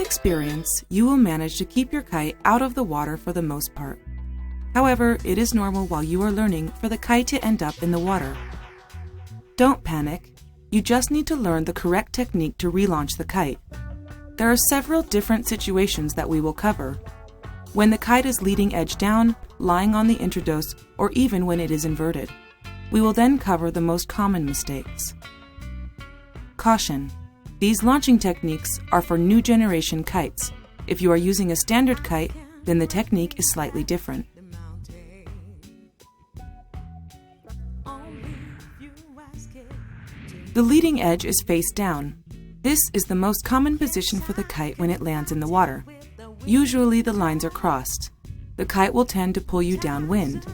experience, you will manage to keep your kite out of the water for the most part. However, it is normal while you are learning for the kite to end up in the water. Don't panic. You just need to learn the correct technique to relaunch the kite. There are several different situations that we will cover. When the kite is leading edge down, lying on the introdos, or even when it is inverted. We will then cover the most common mistakes. Caution: these launching techniques are for new generation kites. If you are using a standard kite, then the technique is slightly different. The leading edge is face down. This is the most common position for the kite when it lands in the water. Usually the lines are crossed. The kite will tend to pull you downwind.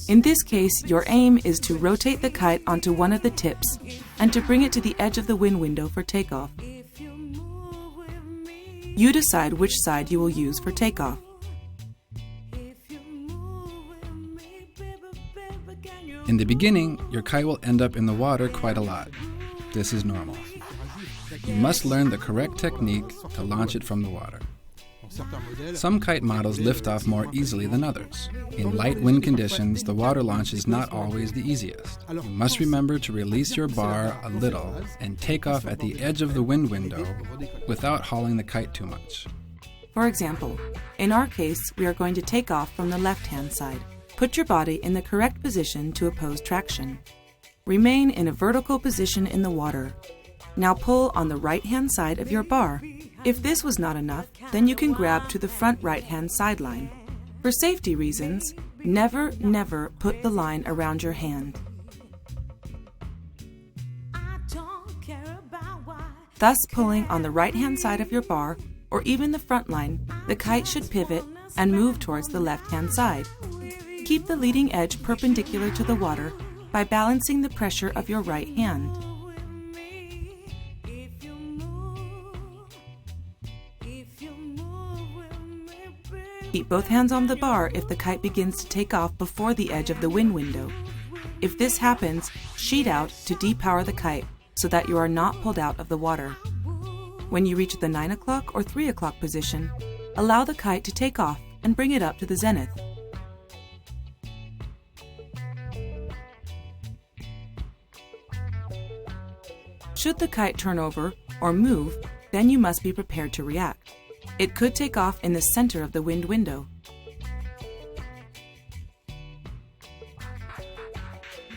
In this case, your aim is to rotate the kite onto one of the tips and to bring it to the edge of the wind window for takeoff. You decide which side you will use for takeoff. In the beginning, your kite will end up in the water quite a lot. This is normal. You must learn the correct technique to launch it from the water. Some kite models lift off more easily than others. In light wind conditions, the water launch is not always the easiest. You must remember to release your bar a little and take off at the edge of the wind window without hauling the kite too much. For example, in our case, we are going to take off from the left-hand side. Put your body in the correct position to oppose traction. Remain in a vertical position in the water. Now pull on the right-hand side of your bar. If this was not enough, then you can grab to the front right-hand sideline. For safety reasons, never put the line around your hand. Thus, pulling on the right-hand side of your bar, or even the front line, the kite should pivot and move towards the left-hand side. Keep the leading edge perpendicular to the water by balancing the pressure of your right hand. Keep both hands on the bar if the kite begins to take off before the edge of the wind window. If this happens, sheet out to depower the kite so that you are not pulled out of the water. When you reach the 9 o'clock or 3 o'clock position, allow the kite to take off and bring it up to the zenith. Should the kite turn over or move, then you must be prepared to react. It could take off in the center of the wind window.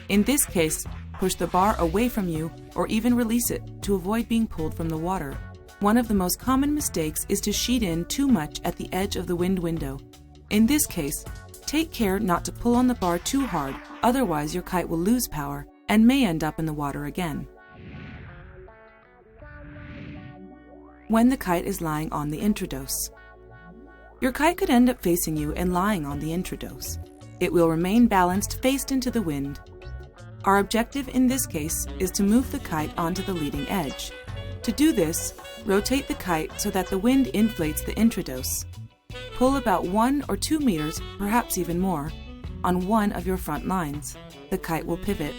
In this case, push the bar away from you or even release it to avoid being pulled from the water. One of the most common mistakes is to sheet in too much at the edge of the wind window. In this case, take care not to pull on the bar too hard, otherwise your kite will lose power and may end up in the water again. When the kite is lying on the introdos. Your kite could end up facing you and lying on the introdos. It will remain balanced faced into the wind. Our objective in this case is to move the kite onto the leading edge. To do this, rotate the kite so that the wind inflates the introdos. Pull about 1 or 2 meters, perhaps even more, on one of your front lines. The kite will pivot.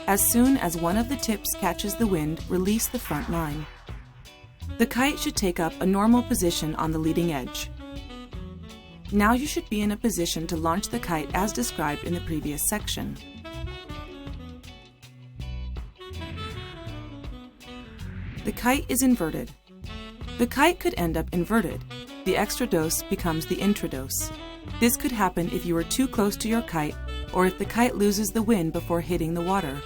As soon as one of the tips catches the wind, release the front line. The kite should take up a normal position on the leading edge. Now you should be in a position to launch the kite as described in the previous section. The kite is inverted. The kite could end up inverted. The extrados becomes the intrados. This could happen if you are too close to your kite or if the kite loses the wind before hitting the water.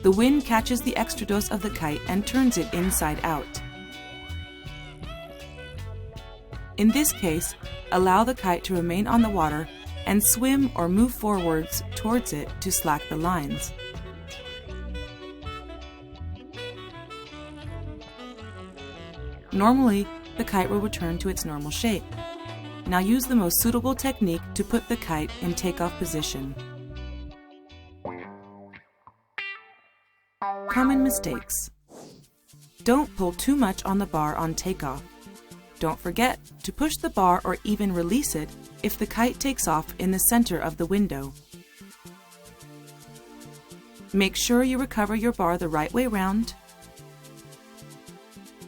The wind catches the extrados of the kite and turns it inside out. In this case, allow the kite to remain on the water and swim or move forwards towards it to slack the lines. Normally, the kite will return to its normal shape. Now use the most suitable technique to put the kite in takeoff position. Common mistakes. Don't pull too much on the bar on takeoff. Don't forget to push the bar or even release it if the kite takes off in the center of the window. Make sure you recover your bar the right way round.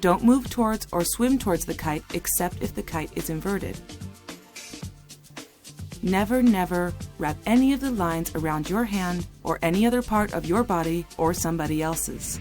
Don't move towards or swim towards the kite except if the kite is inverted. Never, never wrap any of the lines around your hand or any other part of your body or somebody else's.